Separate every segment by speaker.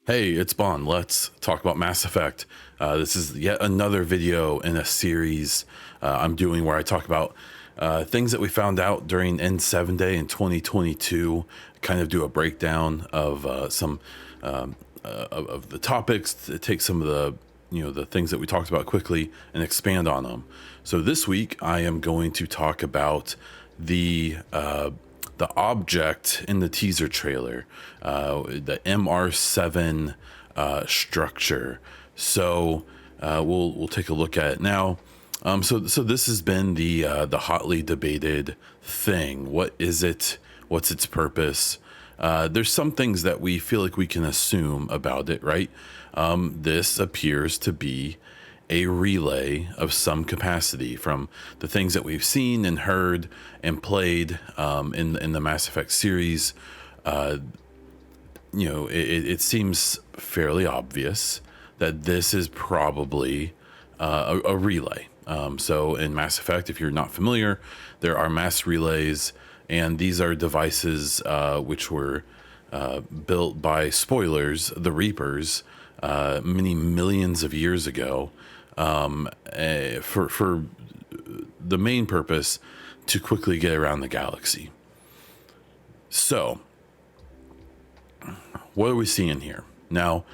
Speaker 1: Hey, it's Bond. Let's talk about Mass Effect. This is yet another video in a series I'm doing where I talk about things that we found out during N7 Day in 2022. Kind of do a breakdown of some of the topics, to take some of the things that we talked about quickly and expand on them. So this week I am going to talk about the object in the teaser trailer, the MR7 structure. So we'll take a look at it now. So this has been the hotly debated thing. What is it? What's its purpose? There's some things that we feel like we can assume about it, right? This appears to be a relay of some capacity from the things that we've seen and heard and played in the Mass Effect series. It seems fairly obvious that this is probably a relay. So in Mass Effect, if you're not familiar, there are mass relays, and these are devices which were built by, spoilers, the Reapers many millions of years ago, for the main purpose to quickly get around the galaxy. So, what are we seeing here? Now,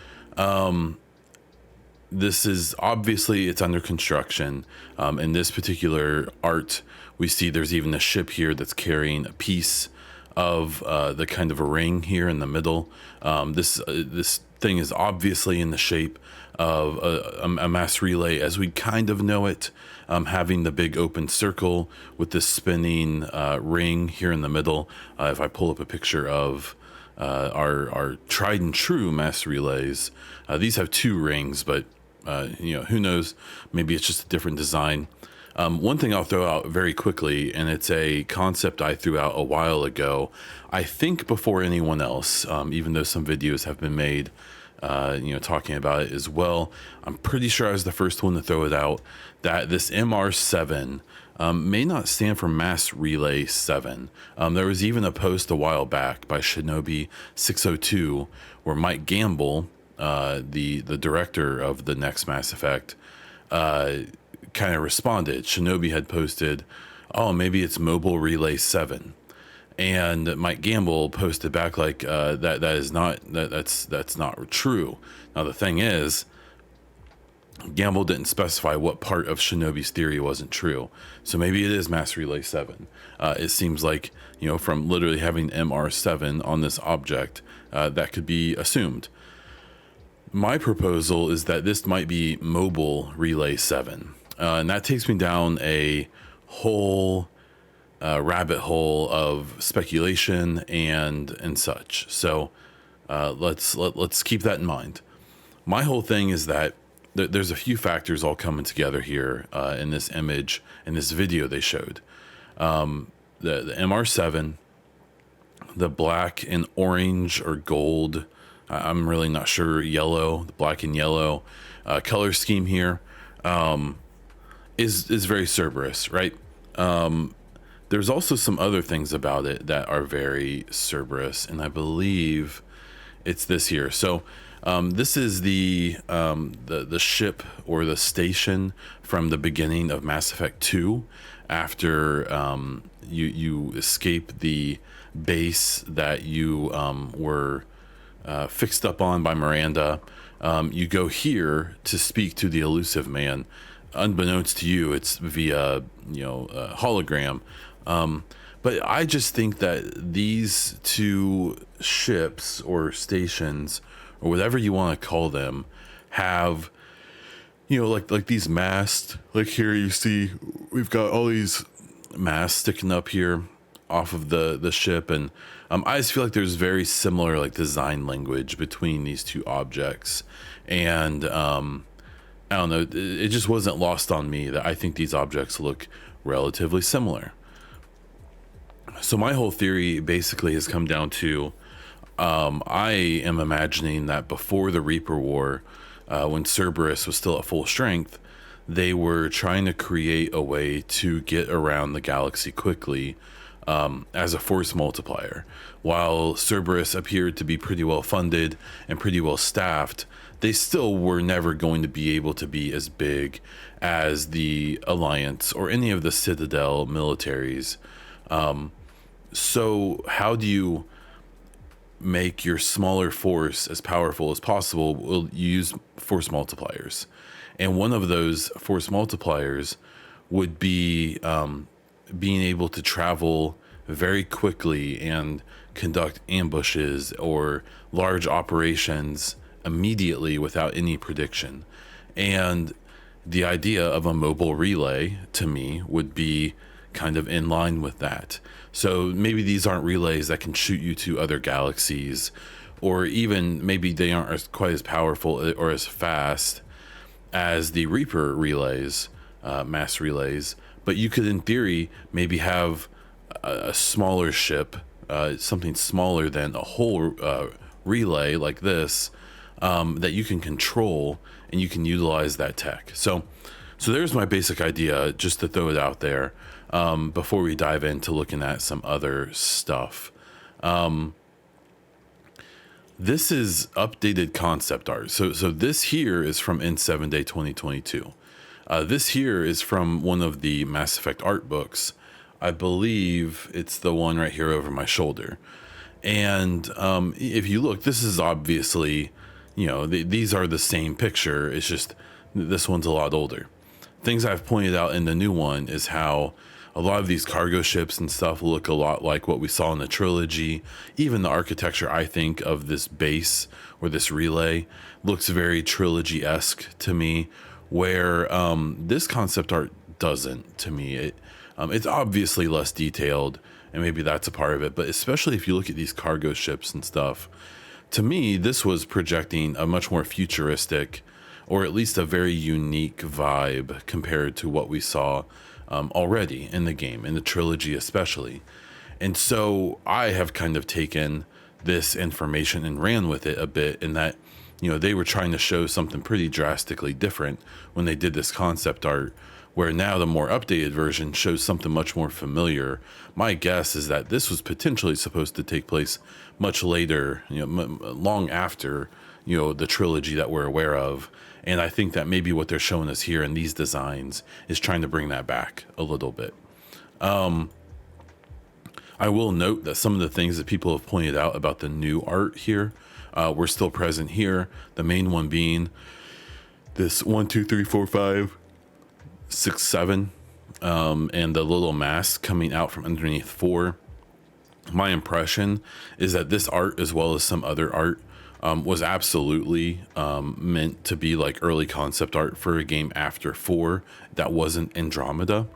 Speaker 1: this is obviously, it's under construction. In this particular art, we see there's even a ship here that's carrying a piece of the kind of a ring here in the middle. This thing is obviously in the shape of a mass relay as we kind of know it, having the big open circle with this spinning ring here in the middle. If I pull up a picture of our tried and true mass relays, these have two rings, but who knows? Maybe it's just a different design. One thing I'll throw out very quickly, and it's a concept I threw out a while ago, I think before anyone else, even though some videos have been made, talking about it as well. I'm pretty sure I was the first one to throw it out, that this MR7 may not stand for Mass Relay 7. There was even a post a while back by Shinobi 602 where Mike Gamble, the director of the next Mass Effect, kind of responded. Shinobi had posted, "Oh, maybe it's Mobile Relay 7." And Mike Gamble posted back like, that's not true. Now the thing is, Gamble didn't specify what part of Shinobi's theory wasn't true. So maybe it is Mass Relay 7. It seems like, from literally having MR7 on this object, that could be assumed. My proposal is that this might be Mobile Relay 7. And that takes me down a whole rabbit hole of speculation and such. So let's keep that in mind. My whole thing is that there's a few factors all coming together here in this image, in this video they showed. The MR7, the black and orange or gold, I'm really not sure, yellow, the black and yellow color scheme here is very Cerberus, right? There's also some other things about it that are very Cerberus, and I believe it's this here. So this is the ship or the station from the beginning of Mass Effect 2, after you escape the base that you were fixed up on by Miranda. You go here to speak to the Elusive Man. Unbeknownst to you, it's via hologram. But I just think that these two ships or stations or whatever you want to call them have, like these masts. Like here you see we've got all these masts sticking up here off of the ship, and I just feel like there's very similar like design language between these two objects, and I don't know, it just wasn't lost on me that I think these objects look relatively similar. So my whole theory basically has come down to, I am imagining that before the Reaper War, when Cerberus was still at full strength, they were trying to create a way to get around the galaxy quickly, as a force multiplier. While Cerberus appeared to be pretty well funded and pretty well staffed, they still were never going to be able to be as big as the Alliance or any of the Citadel militaries. So how do you make your smaller force as powerful as possible? Well, you use force multipliers. And one of those force multipliers would be being able to travel very quickly and conduct ambushes or large operations immediately without any prediction. And the idea of a mobile relay to me would be kind of in line with that. So maybe these aren't relays that can shoot you to other galaxies, or even maybe they aren't quite as powerful or as fast as the Reaper relays, mass relays, but you could in theory maybe have a smaller ship, something smaller than a whole relay like this, that you can control and you can utilize that tech. So there's my basic idea, just to throw it out there, before we dive into looking at some other stuff. This is updated concept art. So this here is from N7 Day 2022. This here is from one of the Mass Effect art books. I believe it's the one right here over my shoulder. And if you look, this is obviously, these are the same picture. It's just this one's a lot older. Things I've pointed out in the new one is how a lot of these cargo ships and stuff look a lot like what we saw in the trilogy. Even the architecture, I think, of this base or this relay looks very trilogy-esque to me, where this concept art doesn't to me. It's obviously less detailed, and maybe that's a part of it, but especially if you look at these cargo ships and stuff, to me, this was projecting a much more futuristic, or at least a very unique vibe compared to what we saw already in the game, in the trilogy especially. And so I have kind of taken this information and ran with it a bit, in that, they were trying to show something pretty drastically different when they did this concept art, where now the more updated version shows something much more familiar. My guess is that this was potentially supposed to take place much later, long after, the trilogy that we're aware of. And I think that maybe what they're showing us here in these designs is trying to bring that back a little bit. I will note that some of the things that people have pointed out about the new art here were still present here. The main one being this 1, 2, 3, 4, 5, 6, 7, and the little mask coming out from underneath 4. My impression is that this art, as well as some other art, was absolutely meant to be like early concept art for a game after 4 that wasn't Andromeda.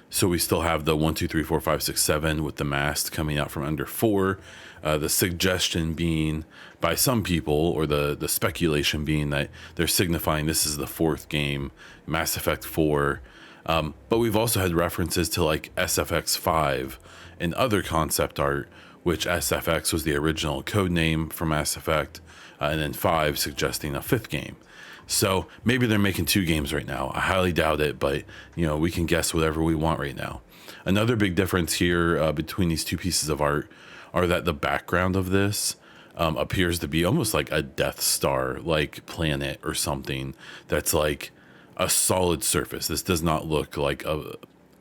Speaker 1: So we still have the 1, 2, 3, 4, 5, 6, 7 with the mast coming out from under 4. The suggestion being by some people, or the speculation being, that they're signifying this is the 4th game, Mass Effect 4. But we've also had references to like SFX 5 and other concept art, which SFX was the original code name for Mass Effect, and then 5 suggesting a 5th game. So maybe they're making 2 games right now. I highly doubt it, but we can guess whatever we want right now. Another big difference here between these 2 pieces of art are that the background of this appears to be almost like a Death Star like planet or something that's like a solid surface. This does not look like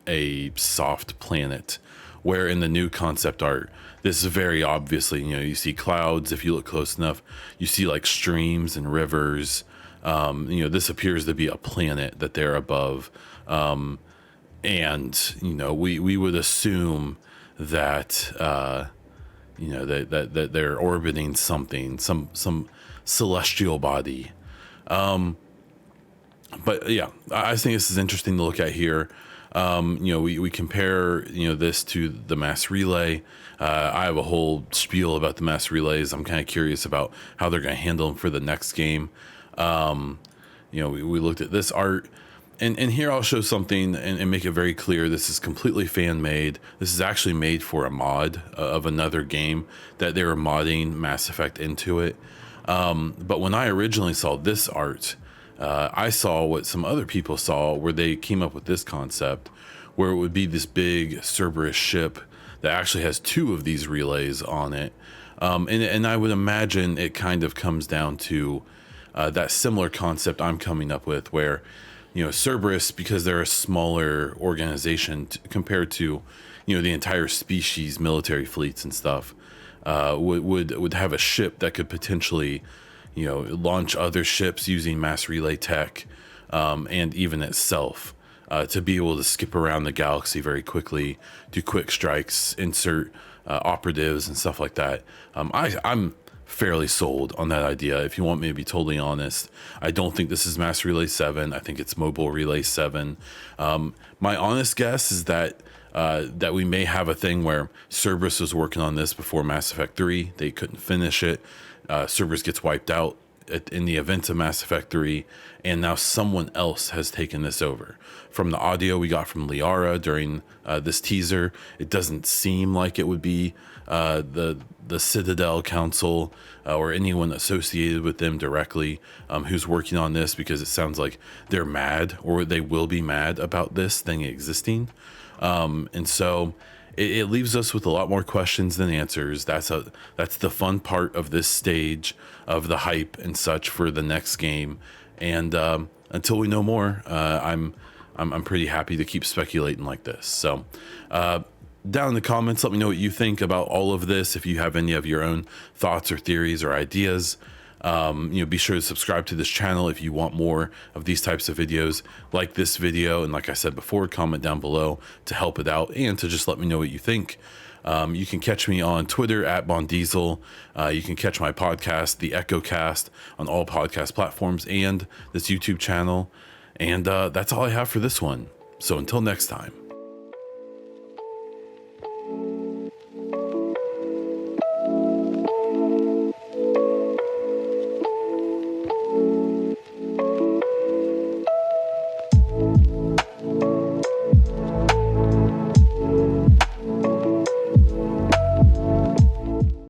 Speaker 1: a soft planet, where in the new concept art, this is very obviously, you see clouds. If you look close enough, you see like streams and rivers. This appears to be a planet that they're above. And, we would assume that, that they're orbiting something, some celestial body. But yeah, I think this is interesting to look at here. We compare, this to the mass relay. I have a whole spiel about the mass relays. I'm kind of curious about how they're going to handle them for the next game. We looked at this art, and here I'll show something and make it very clear. This is completely fan made. This is actually made for a mod of another game that they were modding Mass Effect into it. But when I originally saw this art, I saw what some other people saw, where they came up with this concept, where it would be this big Cerberus ship that actually has two of these relays on it. And I would imagine it kind of comes down to that similar concept I'm coming up with, where, Cerberus, because they're a smaller organization compared to, the entire species, military fleets and stuff, would have a ship that could potentially, launch other ships using mass relay tech, and even itself. To be able to skip around the galaxy very quickly, do quick strikes, insert operatives and stuff like that. I'm fairly sold on that idea. If you want me to be totally honest, I don't think this is Mass Relay 7. I think it's Mobile Relay 7. My honest guess is that we may have a thing where Cerberus was working on this before Mass Effect 3. They couldn't finish it. Cerberus gets wiped out in the events of Mass Effect 3, and now someone else has taken this over. From the audio we got from Liara during this teaser, it doesn't seem like it would be the Citadel Council or anyone associated with them directly who's working on this, because it sounds like they're mad, or they will be mad about this thing existing. And so it leaves us with a lot more questions than answers. That's the fun part of this stage of the hype and such for the next game. And until we know more, I'm pretty happy to keep speculating like this. So down in the comments, let me know what you think about all of this. If you have any of your own thoughts or theories or ideas, be sure to subscribe to this channel if you want more of these types of videos like this video. And like I said before, comment down below to help it out and to just let me know what you think. You can catch me on Twitter at BonDiesel. You can catch my podcast, The Echo Cast, on all podcast platforms and this YouTube channel. And that's all I have for this one. So until next time.